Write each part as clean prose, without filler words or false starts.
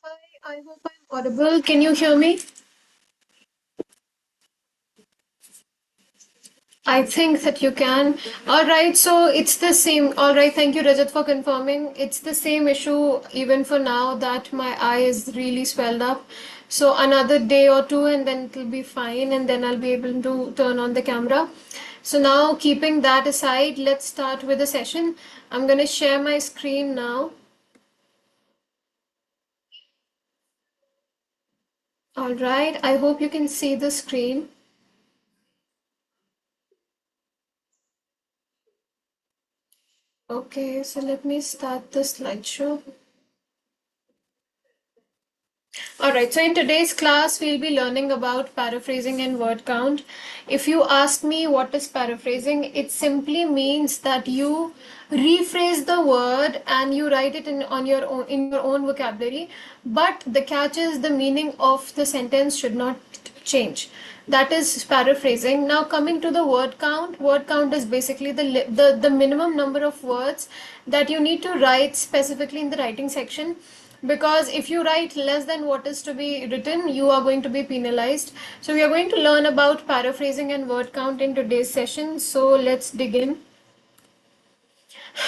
Hi, I hope I'm audible. Can you hear me? I think that you can. All right, so it's the same. All right, thank you, Rajat, for confirming. It's the same issue even for now that my eye is really swelled up. So another day or two, and then it'll be fine, and then I'll be able to turn on the camera. So now, keeping that aside, let's start with the session. I'm going to share my screen now. All right, I hope you can see the screen. Okay, so let me start the slideshow. All right, so in today's class, we'll be learning about paraphrasing and word count. If you ask me what is paraphrasing, it simply means that you rephrase the word and you write it in your own vocabulary, but the catch is the meaning of the sentence should not change. That is paraphrasing. Now coming to the word count is basically the minimum number of words that you need to write specifically in the writing section, because if you write less than what is to be written, you are going to be penalized. So we are going to learn about paraphrasing and word count in today's session. So let's dig in.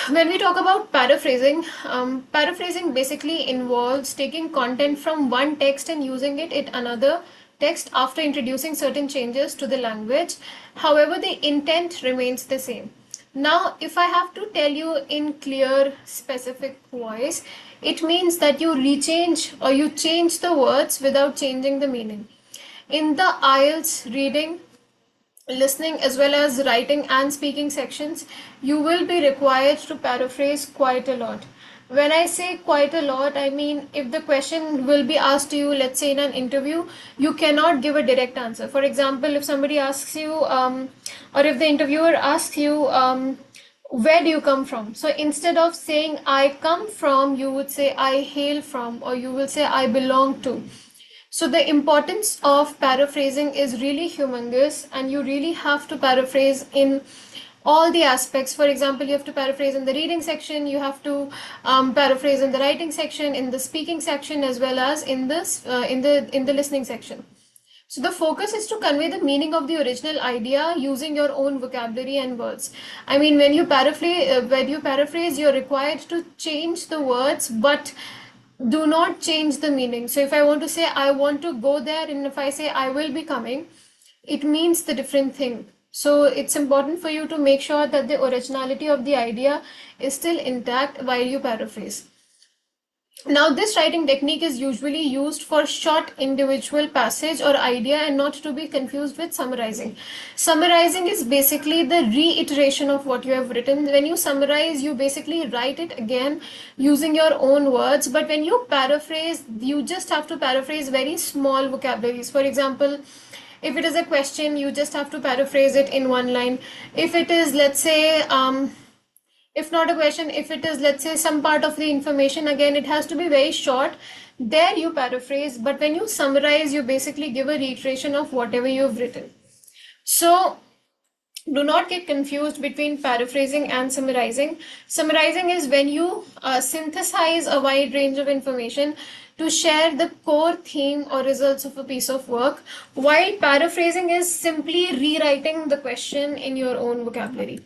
When we talk about paraphrasing basically involves taking content from one text and using it in another text after introducing certain changes to the language. However, the intent remains the same. Now, if I have to tell you in clear, specific voice, it means that you rechange or you change the words without changing the meaning. In the IELTS reading, listening, as well as writing and speaking sections, you will be required to paraphrase quite a lot. When I say quite a lot, I mean if the question will be asked to you, let's say in an interview, you cannot give a direct answer. For example, if somebody asks you, or if the interviewer asks you, where do you come from? So instead of saying I come from, you would say I hail from, or you will say I belong to. So the importance of paraphrasing is really humongous, and you really have to paraphrase in all the aspects. For example, you have to paraphrase in the reading section, you have to paraphrase in the writing section, in the speaking section, as well as in this in the listening section. So the focus is to convey the meaning of the original idea using your own vocabulary and words. I mean, when you paraphrase, you're required to change the words, but do not change the meaning. So if I want to say I want to go there, and if I say I will be coming, it means the different thing. So it's important for you to make sure that the originality of the idea is still intact while you paraphrase. Now, this writing technique is usually used for short individual passage or idea, and not to be confused with summarizing. Summarizing is basically the reiteration of what you have written. When you summarize, you basically write it again using your own words. But when you paraphrase, you just have to paraphrase very small vocabularies. For example, if it is a question, you just have to paraphrase it in one line. If it is, let's say, if not a question, if it is, let's say, some part of the information, again it has to be very short. There you paraphrase, but when you summarize, you basically give a reiteration of whatever you've written. So do not get confused between paraphrasing and summarizing. Summarizing is when you synthesize a wide range of information to share the core theme or results of a piece of work, while paraphrasing is simply rewriting the question in your own vocabulary.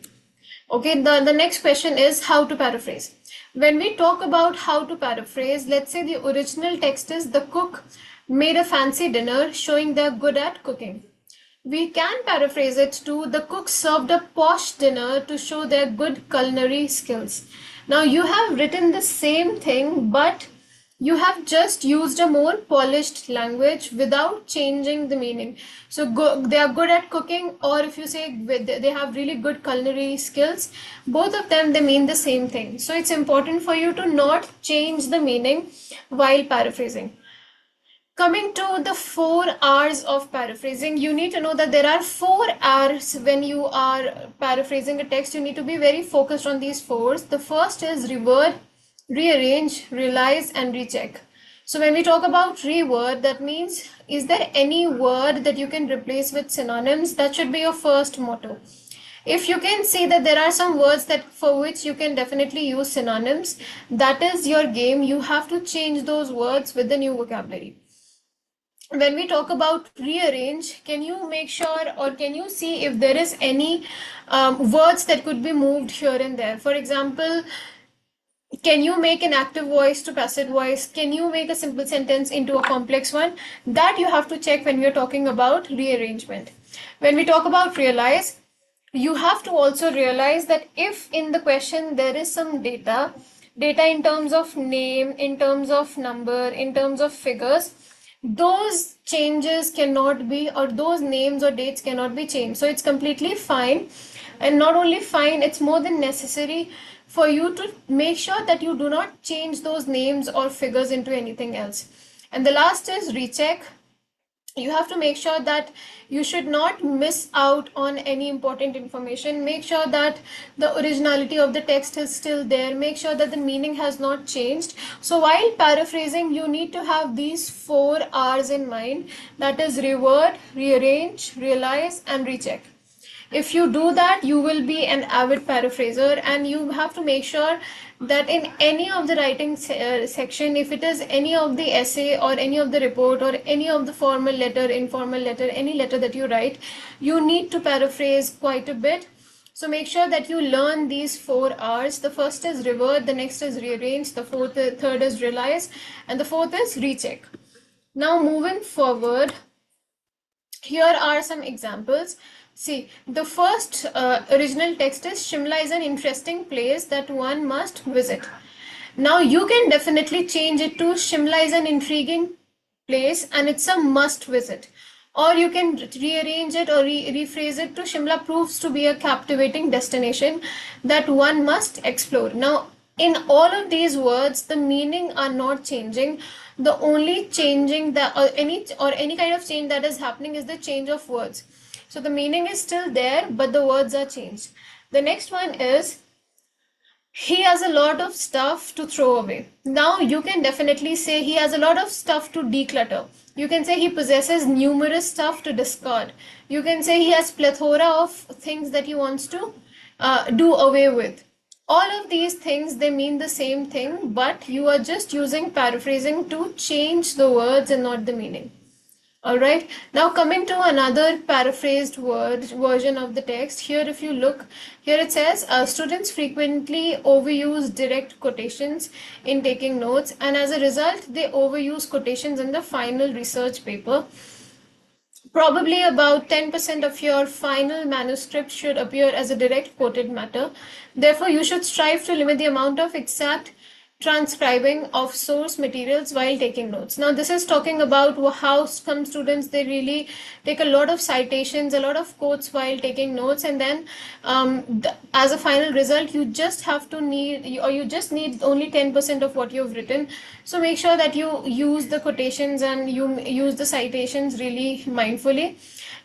Okay, the next question is how to paraphrase. When we talk about how to paraphrase, let's say the original text is the cook made a fancy dinner showing they're good at cooking. We can paraphrase it to the cook served a posh dinner to show their good culinary skills. Now you have written the same thing, but you have just used a more polished language without changing the meaning. So they are good at cooking, or if you say they have really good culinary skills, both of them, they mean the same thing. So it's important for you to not change the meaning while paraphrasing. Coming to the 4 R's of paraphrasing, you need to know that there are 4 R's when you are paraphrasing a text. You need to be very focused on these fours. The first is reword, rearrange, realize, and recheck. So when we talk about reword, that means, is there any word that you can replace with synonyms? That should be your first motto. If you can see that there are some words that for which you can definitely use synonyms, that is your game. You have to change those words with the new vocabulary. When we talk about rearrange, can you make sure or can you see if there is any words that could be moved here and there? For example, can you make an active voice to passive voice? Can you make a simple sentence into a complex one? That you have to check when we are talking about rearrangement. When we talk about realize, you have to also realize that if in the question there is some data in terms of name, in terms of number, in terms of figures, those changes cannot be, or those names or dates cannot be changed. So it's completely fine, and not only fine, it's more than necessary for you to make sure that you do not change those names or figures into anything else. And the last is recheck. You have to make sure that you should not miss out on any important information. Make sure that the originality of the text is still there. Make sure that the meaning has not changed. So while paraphrasing, you need to have these 4 R's in mind. That is reword, rearrange, realize, and recheck. If you do that, you will be an avid paraphraser, and you have to make sure that in any of the writing section, if it is any of the essay or any of the report or any of the formal letter, informal letter, any letter that you write, you need to paraphrase quite a bit. So make sure that you learn these 4 R's. The first is revert, the next is rearrange, the third is realize, and the fourth is recheck. Now moving forward, here are some examples. See, the first original text is Shimla is an interesting place that one must visit. Now you can definitely change it to Shimla is an intriguing place and it's a must visit. Or you can rearrange it or rephrase it to Shimla proves to be a captivating destination that one must explore. Now, in all of these words, the meaning are not changing. The only changing that any kind of change that is happening is the change of words. So the meaning is still there, but the words are changed. The next one is he has a lot of stuff to throw away. Now you can definitely say he has a lot of stuff to declutter. You can say he possesses numerous stuff to discard. You can say he has plethora of things that he wants to do away with. All of these things, they mean the same thing, but you are just using paraphrasing to change the words and not the meaning. All right, now coming to another paraphrased version of the text. Here, if you look, here it says, students frequently overuse direct quotations in taking notes, and as a result, they overuse quotations in the final research paper. Probably about 10% of your final manuscript should appear as a direct quoted matter. Therefore, you should strive to limit the amount of exact transcribing of source materials while taking notes. Now this is talking about how some students, they really take a lot of citations, a lot of quotes while taking notes, and then as a final result you just have to need, or you just need only 10% of what you've written. So make sure that you use the quotations and you use the citations really mindfully.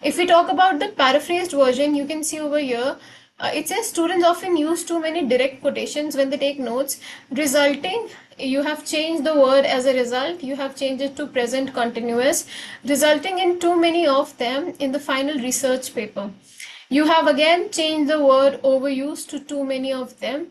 If we talk about the paraphrased version, you can see over here, it says students often use too many direct quotations when they take notes, resulting, you have changed the word as a result, you have changed it to present continuous, resulting in too many of them in the final research paper. You have again changed the word overuse to too many of them.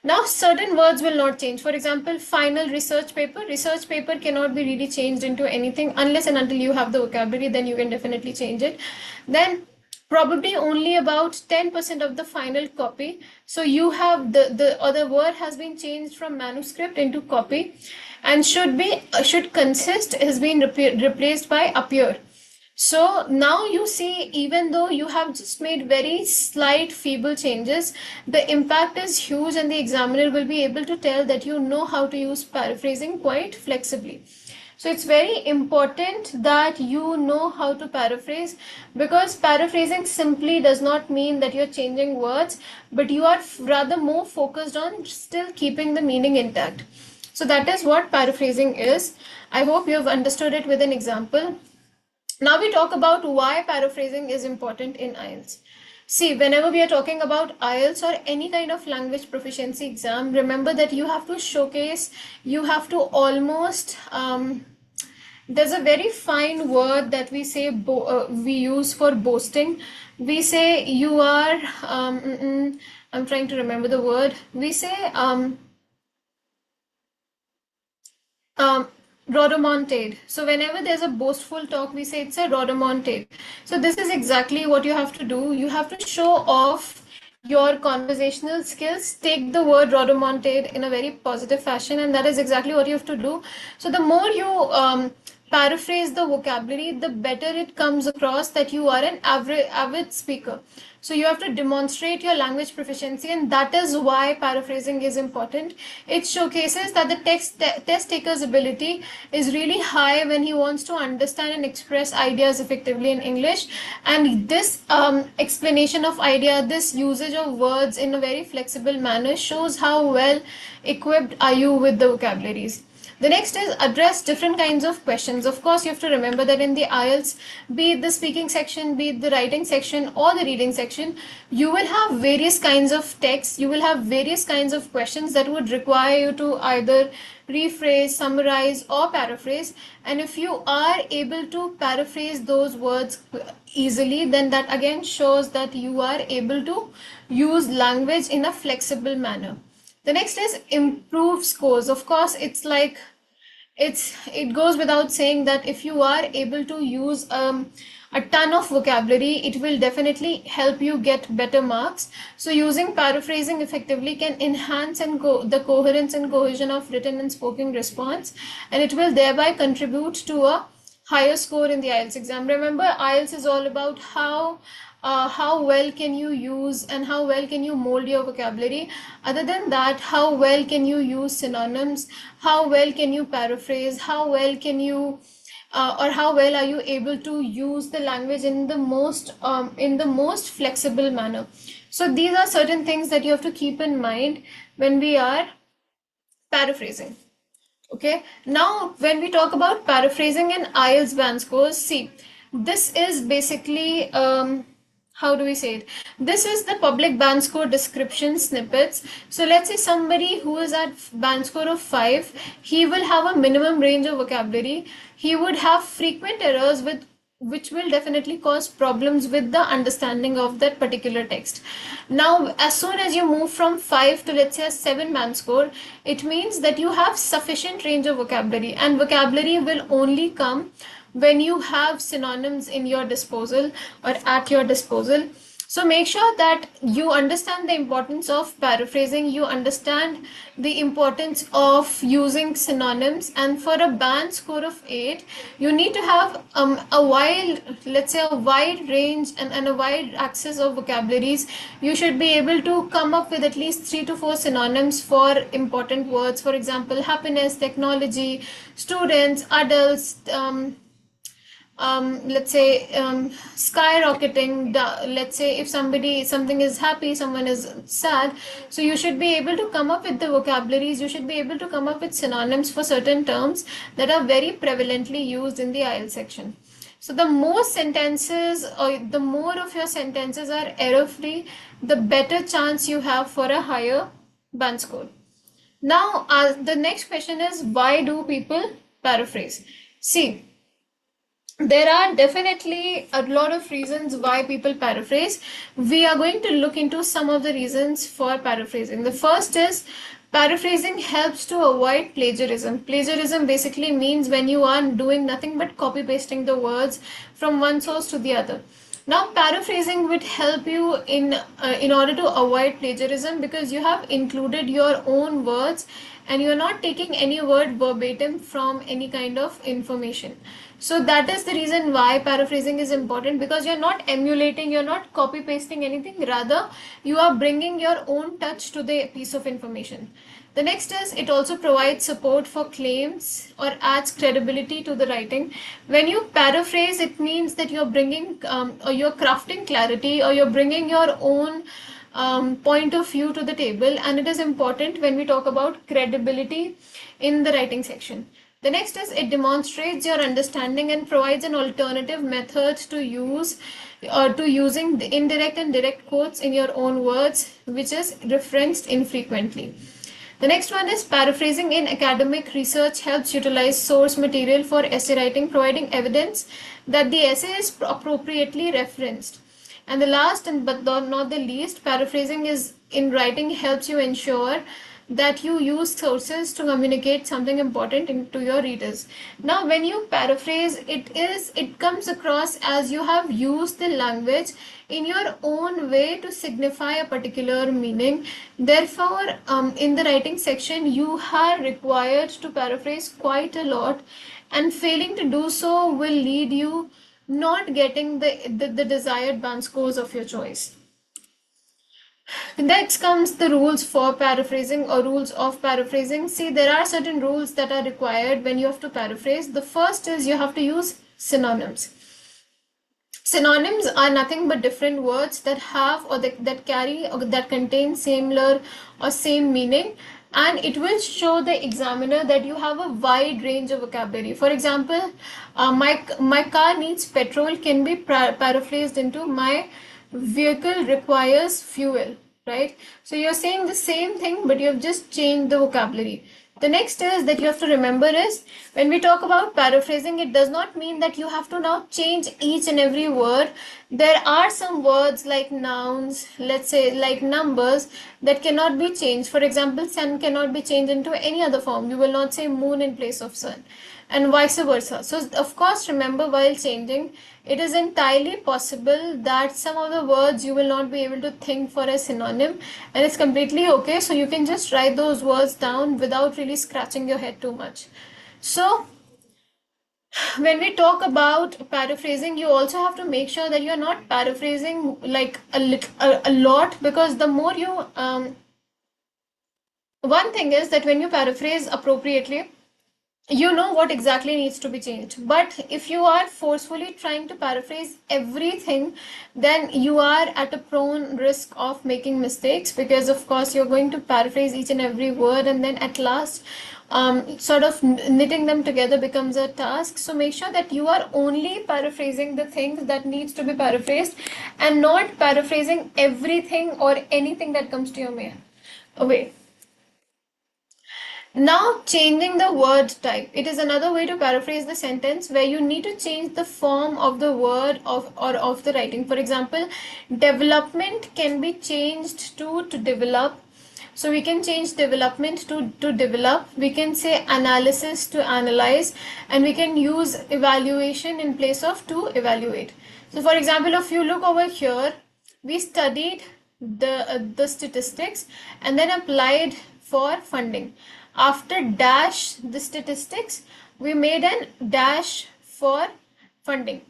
Now certain words will not change. For example, final research paper cannot be really changed into anything unless and until you have the vocabulary, then you can definitely change it. Then probably only about 10% of the final copy. So you have the other word has been changed from manuscript into copy, and should consist has been replaced by appear. So now you see, even though you have just made very slight feeble changes, the impact is huge, and the examiner will be able to tell that you know how to use paraphrasing quite flexibly. So it's very important that you know how to paraphrase, because paraphrasing simply does not mean that you're changing words, but you are rather more focused on still keeping the meaning intact. So that is what paraphrasing is. I hope you have understood it with an example. Now we talk about why paraphrasing is important in IELTS. See, whenever we are talking about IELTS or any kind of language proficiency exam, remember that you have to showcase, you have to almost There's a very fine word that we say, we use for boasting. We say you are, I'm trying to remember the word. We say, um, rhodomontade. So whenever there's a boastful talk, we say it's a rhodomontade. So this is exactly what you have to do. You have to show off your conversational skills. Take the word rhodomontade in a very positive fashion, and that is exactly what you have to do. So the more you paraphrase the vocabulary, the better it comes across that you are an avid speaker. So you have to demonstrate your language proficiency, and that is why paraphrasing is important. It showcases that the test taker's ability is really high when he wants to understand and express ideas effectively in English. And this explanation of idea, this usage of words in a very flexible manner shows how well equipped are you with the vocabularies. The next is address different kinds of questions. Of course, you have to remember that in the IELTS, be it the speaking section, be it the writing section or the reading section, you will have various kinds of texts, you will have various kinds of questions that would require you to either rephrase, summarize, or paraphrase. And if you are able to paraphrase those words easily, then that again shows that you are able to use language in a flexible manner. The next is improve scores. Of course, it goes without saying that if you are able to use a ton of vocabulary, it will definitely help you get better marks. So using paraphrasing effectively can enhance the coherence and cohesion of written and spoken response, and it will thereby contribute to a higher score in the IELTS exam. Remember, IELTS is all about how well can you use and how well can you mold your vocabulary. Other than that, how well can you use synonyms, how well can you paraphrase, how well can you or how well are you able to use the language in the most flexible manner. So these are certain things that you have to keep in mind when we are paraphrasing. Okay, now when we talk about paraphrasing and IELTS band scores, see, this is basically, how do we say it? This is the public band score description snippets. So let's say somebody who is at band score of 5, he will have a minimum range of vocabulary. He would have frequent errors with which will definitely cause problems with the understanding of that particular text. Now, as soon as you move from 5 to, let's say, a 7 band score, it means that you have sufficient range of vocabulary, and vocabulary will only come when you have synonyms in your disposal or at your disposal. So make sure that you understand the importance of paraphrasing, you understand the importance of using synonyms, and for a band score of 8, you need to have let's say a wide range and a wide access of vocabularies. You should be able to come up with at least 3 to 4 synonyms for important words. For example, happiness, technology, students, adults, let's say skyrocketing. Let's say if something is happy, someone is sad, so you should be able to come up with the vocabularies, you should be able to come up with synonyms for certain terms that are very prevalently used in the IELTS section. So the more sentences or the more of your sentences are error free, the better chance you have for a higher band score. Now the next question is, why do people paraphrase? See, there are definitely a lot of reasons why people paraphrase. We are going to look into some of the reasons for paraphrasing. The first is, paraphrasing helps to avoid plagiarism. Plagiarism basically means when you are doing nothing but copy pasting the words from one source to the other. Now, paraphrasing would help you in order to avoid plagiarism, because you have included your own words and you are not taking any word verbatim from any kind of information. So that is the reason why paraphrasing is important, because you're not emulating, you're not copy pasting anything, rather you are bringing your own touch to the piece of information. The next is, it also provides support for claims or adds credibility to the writing. When you paraphrase, it means that you're bringing or you're crafting clarity, or you're bringing your own point of view to the table, and it is important when we talk about credibility in the writing section. The next is, it demonstrates your understanding and provides an alternative method to use or to using the indirect and direct quotes in your own words, which is referenced infrequently. The next one is paraphrasing in academic research helps utilize source material for essay writing, providing evidence that the essay is appropriately referenced. And the last and but not the least, paraphrasing is in writing helps you ensure that you use sources to communicate something important to your readers. Now, when you paraphrase, it comes across as you have used the language in your own way to signify a particular meaning. Therefore, in the writing section, you are required to paraphrase quite a lot, and failing to do so will lead you not getting the desired band scores of your choice. Next comes the rules for paraphrasing or rules of paraphrasing. See, there are certain rules that are required when you have to paraphrase. The first is you have to use synonyms. Synonyms are nothing but different words that have or that carry or that contain similar or same meaning, and it will show the examiner that you have a wide range of vocabulary. For example, my car needs petrol can be paraphrased into my vehicle requires fuel, right? So you're saying the same thing, but you have just changed the vocabulary. The next is that you have to remember is when we talk about paraphrasing, it does not mean that you have to now change each and every word. There are some words like nouns, let's say like numbers, that cannot be changed. For example, sun cannot be changed into any other form. You will not say moon in place of sun, and vice versa. So, of course, remember while changing, it is entirely possible that some of the words you will not be able to think for a synonym, and it's completely okay. So, you can just write those words down without really scratching your head too much. So, when we talk about paraphrasing, you also have to make sure that you're not paraphrasing like a lot, because the more you one thing is that when you paraphrase appropriately, you know what exactly needs to be changed. But if you are forcefully trying to paraphrase everything, then you are at a prone risk of making mistakes, because of course you're going to paraphrase each and every word, and then at last sort of knitting them together becomes a task. So make sure that you are only paraphrasing the things that needs to be paraphrased, and not paraphrasing everything or anything that comes to your way. Now, changing the word type. It is another way to paraphrase the sentence where you need to change the form of the word of the writing. For example, development can be changed to develop. So we can change development to develop. We can say analysis to analyze, and we can use evaluation in place of to evaluate. So for example, if you look over here, we studied the statistics and then applied for funding. After dash the statistics, we made an dash for funding.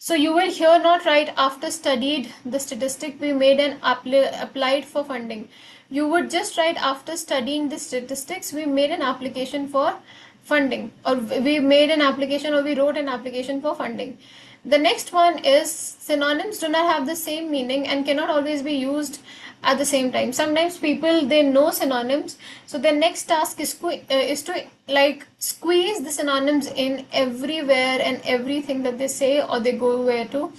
So you will here not write after studied the statistic we made an applied for funding. You would just write after studying the statistics we made an application for funding, or we made an application, or we wrote an application for funding. The next one is synonyms do not have the same meaning and cannot always be used at the same time. Sometimes people they know synonyms, so their next task is to like squeeze the synonyms in everywhere and everything that they say or they go where to.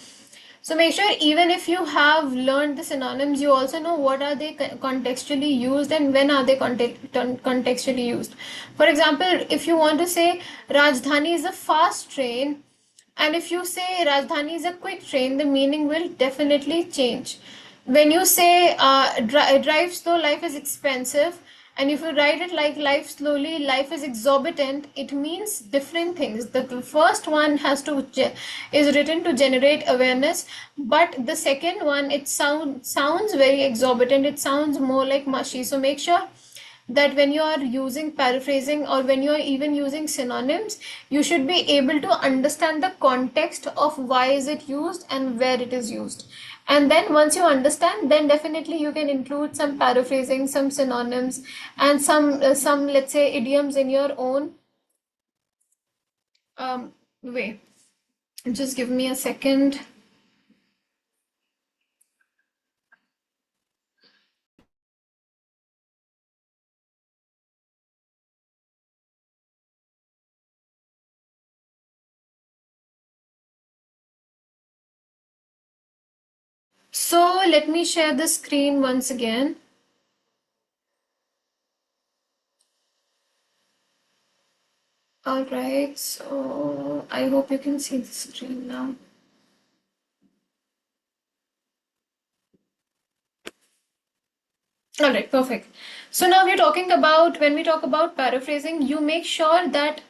So make sure even if you have learned the synonyms, you also know what are they contextually used and when are they contextually used. For example, if you want to say Rajdhani is a fast train, and if you say Rajdhani is a quick train, the meaning will definitely change. When you say drive slow, life is expensive, and if you write it like life slowly, life is exorbitant, it means different things. The first one is written to generate awareness, but the second one it sounds very exorbitant. It sounds more like mushy. So make sure that when you are using paraphrasing or when you are even using synonyms, you should be able to understand the context of why is it used and where it is used. And then once you understand, then definitely you can include some paraphrasing, some synonyms, and some let's say idioms in your own way. Just give me a second. So let me share the screen once again. All right, so I hope you can see the screen now. All right, perfect. So now we're talking about, when we talk about paraphrasing, you make sure that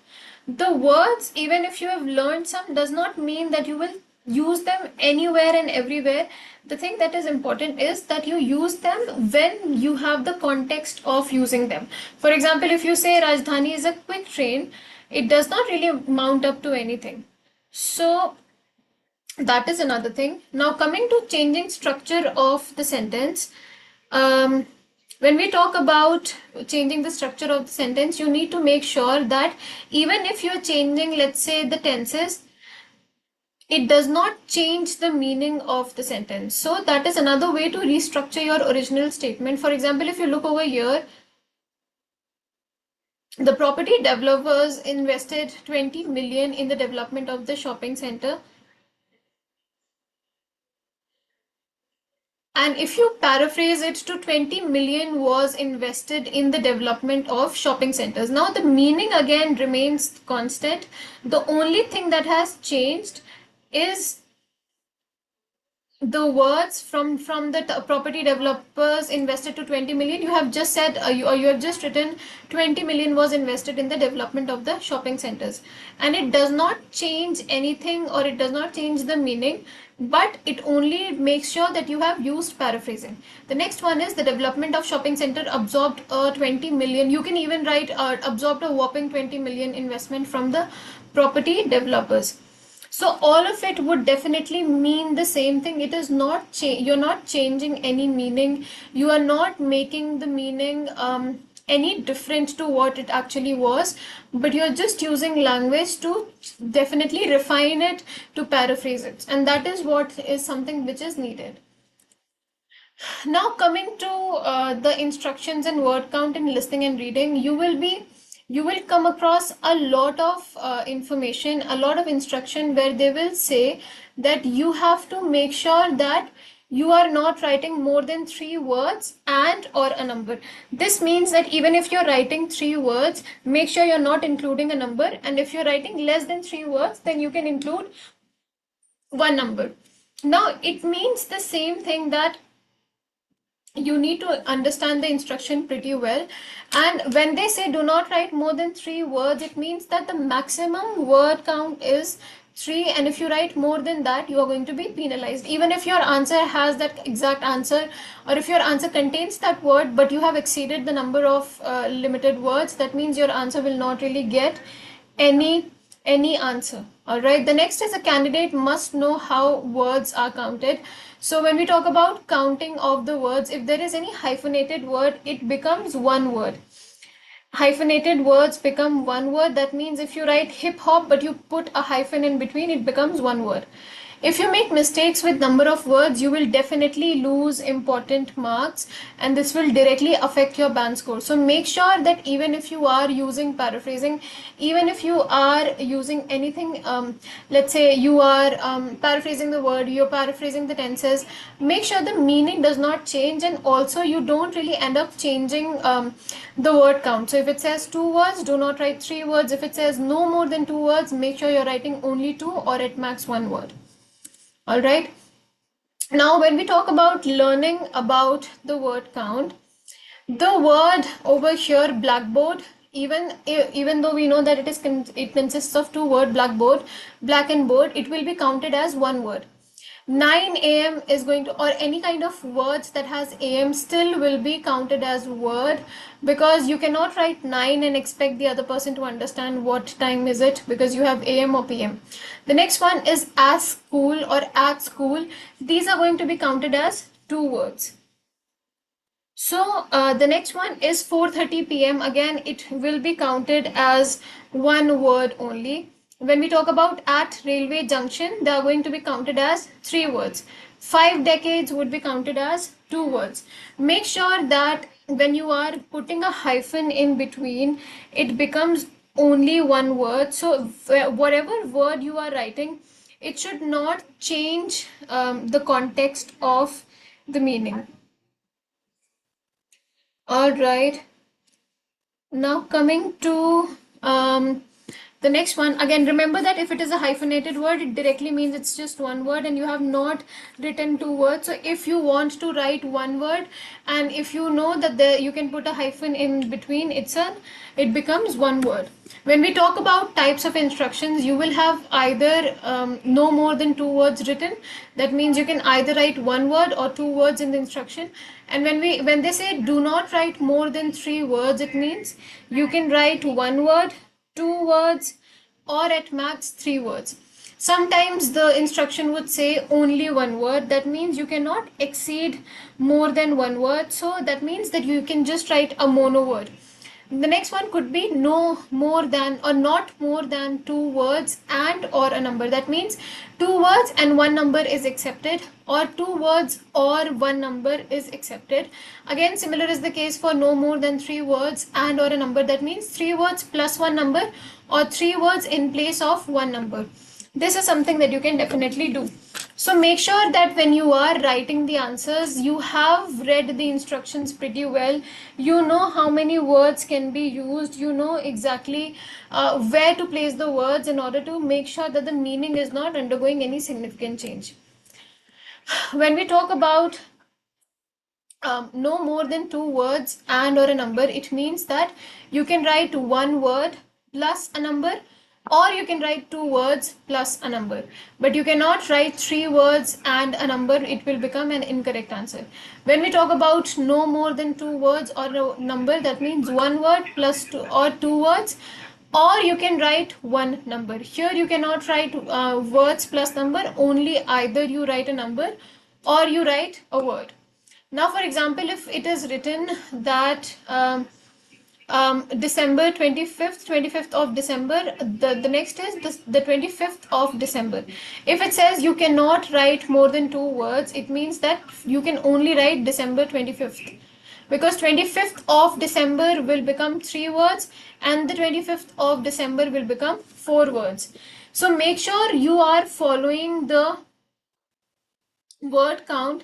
the words, even if you have learned some, does not mean that you will use them anywhere and everywhere. The thing that is important is that you use them when you have the context of using them. For example, if you say Rajdhani is a quick train, it does not really mount up to anything. So that is another thing. Now coming to changing structure of the sentence, um, when we talk about changing the structure of the sentence, you need to make sure that even if you're changing, let's say, the tenses, it does not change the meaning of the sentence. So that is another way to restructure your original statement. For example, if you look over here, the property developers invested 20 million in the development of the shopping center. And if you paraphrase it to 20 million was invested in the development of shopping centers. Now the meaning again remains constant. The only thing that has changed is the words from the property developers invested to 20 million. You have just said you have just written 20 million was invested in the development of the shopping centers, and it does not change anything, or it does not change the meaning, but it only makes sure that you have used paraphrasing. The next one is the development of shopping center absorbed 20 million. You can even write absorbed a whopping 20 million investment from the property developers. So all of it would definitely mean the same thing. It is not you're not changing any meaning. You are not making the meaning any different to what it actually was, but you're just using language to definitely refine it, to paraphrase it, and that is what is something which is needed. Now coming to the instructions and word count in listening and reading, you will come across a lot of information, a lot of instruction where they will say that you have to make sure that you are not writing more than 3 words and or a number. This means that even if you're writing 3 words, make sure you're not including a number, and if you're writing less than 3 words, then you can include one number. Now it means the same thing, that you need to understand the instruction pretty well. And when they say do not write more than 3 words, it means that the maximum word count is 3, and if you write more than that, you are going to be penalized. Even if your answer has that exact answer, or if your answer contains that word but you have exceeded the number of limited words, that means your answer will not really get any answer. All right, the next is a candidate must know how words are counted. So when we talk about counting of the words, if there is any hyphenated word, it becomes one word. Hyphenated words become one word. That means if you write hip hop but you put a hyphen in between, it becomes one word. If you make mistakes with number of words, you will definitely lose important marks, and this will directly affect your band score. So make sure that even if you are using paraphrasing, even if you are using anything, let's say you are paraphrasing the word, you're paraphrasing the tenses, make sure the meaning does not change, and also you don't really end up changing the word count. So if it says 2 words, do not write 3 words. If it says no more than 2 words, make sure you're writing only 2 or at max 1 word. All right. Now, when we talk about learning about the word count, the word over here, blackboard, even though we know that it consists of 2 words, blackboard, black and board, it will be counted as 1 word. 9 a.m. is going to, or any kind of words that has am still will be counted as word, because you cannot write 9 and expect the other person to understand what time is it, because you have am or pm. The next one is as school or at school. These are going to be counted as 2 words. So the next one is 4:30 p.m. Again, it will be counted as 1 word only. When we talk about at railway junction, they are going to be counted as 3 words. 5 decades would be counted as 2 words. Make sure that when you are putting a hyphen in between, it becomes only 1 word. So whatever word you are writing, it should not change the context of the meaning. All right. Now coming to The next one, again, remember that if it is a hyphenated word, it directly means it's just one word and you have not written two words. So if you want to write one word and if you know that you can put a hyphen in between, it becomes one word. When we talk about types of instructions, you will have either no more than two words written. That means you can either write one word or two words in the instruction. And when they say do not write more than three words, it means you can write one word, two words, or at max three words. Sometimes the instruction would say only one word. That means you cannot exceed more than one word. So that means that you can just write a mono word. The next one could be no more than or not more than two words and or a number. That means two words and one number is accepted, or two words or one number is accepted. Again, similar is the case for no more than three words and or a number. That means three words plus one number or three words in place of one number. This is something that you can definitely do. So make sure that when you are writing the answers, you have read the instructions pretty well. You know how many words can be used. You know exactly where to place the words in order to make sure that the meaning is not undergoing any significant change. When we talk about no more than two words and or a number, it means that you can write one word plus a number, or you can write two words plus a number, but you cannot write three words and a number. It will become an incorrect answer. When we talk about no more than two words or a number, that means one word plus two or two words, or you can write one number. Here you cannot write words plus number, only either you write a number or you write a word. Now, for example, if it is written that December 25th of December, the next is the 25th of December. If it says you cannot write more than two words, it means that you can only write December 25th. Because 25th of December will become three words and the 25th of December will become four words. So make sure you are following the word count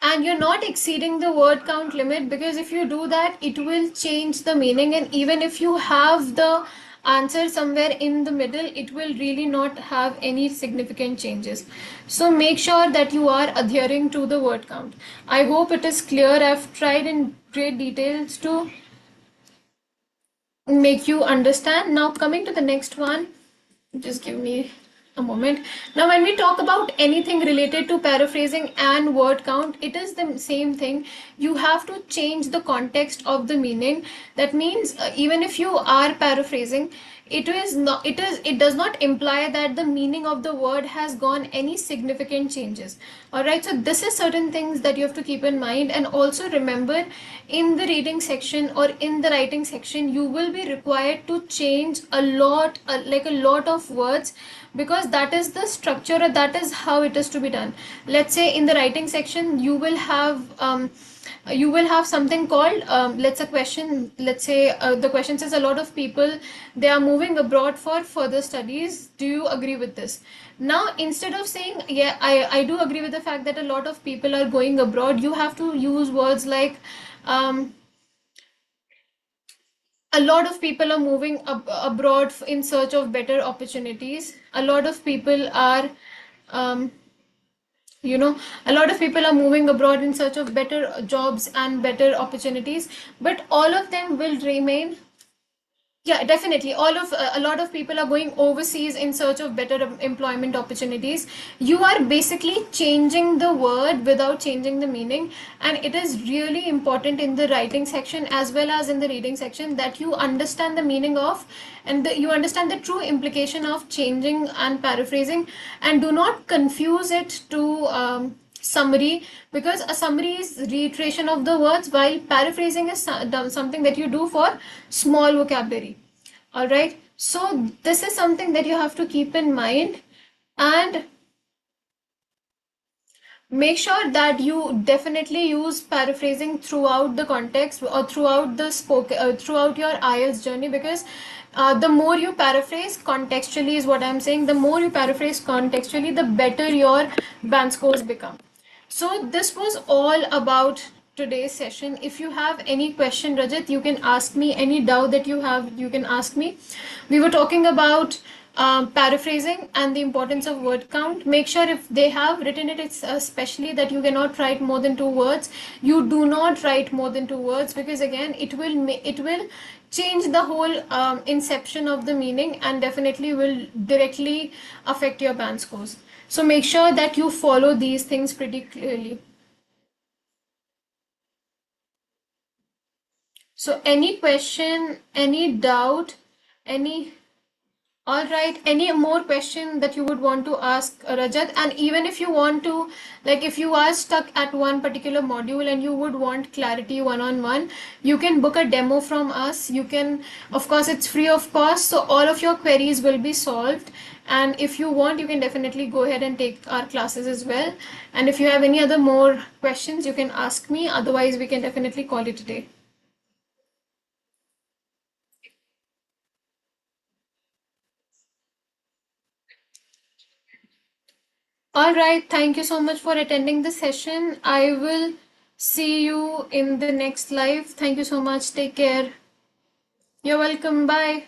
and you're not exceeding the word count limit, because if you do that, it will change the meaning. And even if you have the answer somewhere in the middle, it will really not have any significant changes. So make sure that you are adhering to the word count. I hope it is clear. I've tried in great details to make you understand. Now coming to the next one, just give me a moment. Now, when we talk about anything related to paraphrasing and word count, it is the same thing. You have to change the context of the meaning. That means even if you are paraphrasing, it does not imply that the meaning of the word has gone any significant changes. All right, so this is certain things that you have to keep in mind. And also remember, in the reading section or in the writing section, you will be required to change a lot, like a lot of words, because that is the structure, or that is how it is to be done. Let's say in the writing section, you will have something called let's say the question says a lot of people, they are moving abroad for further studies. Do you agree with this? Now, instead of saying yeah, I do agree with the fact that a lot of people are going abroad, you have to use words like a lot of people are moving abroad in search of better opportunities. A lot of people are a lot of people are moving abroad in search of better jobs and better opportunities, but all of them will remain. Yeah, definitely. A lot of people are going overseas in search of better employment opportunities. You are basically changing the word without changing the meaning, and it is really important in the writing section as well as in the reading section that you understand the meaning of, and you understand the true implication of changing and paraphrasing, and do not confuse it to summary, because a summary is reiteration of the words, while paraphrasing is something that you do for small vocabulary. All right, so this is something that you have to keep in mind, and make sure that you definitely use paraphrasing throughout the context or throughout the throughout your IELTS journey, because the more you paraphrase contextually is what I'm saying. The more you paraphrase contextually, the better your band scores become. So this was all about today's session. If you have any question, Rajat, you can ask me. Any doubt that you have, you can ask me. We were talking about paraphrasing and the importance of word count. Make sure if they have written it, it's especially that you cannot write more than 2 words. You do not write more than 2 words, because again, it will change the whole inception of the meaning, and definitely will directly affect your band scores. So make sure that you follow these things pretty clearly. So any question, any doubt, any, all right, any more question that you would want to ask Rajat? And even if you want to, like if you are stuck at one particular module and you would want clarity one-on-one, you can book a demo from us. You can, of course, it's free of cost, so all of your queries will be solved. And if you want, you can definitely go ahead and take our classes as well. And if you have any other more questions, you can ask me. Otherwise, we can definitely call it a day. All right, thank you so much for attending the session. I will see you in the next live. Thank you so much. Take care. You're welcome. Bye.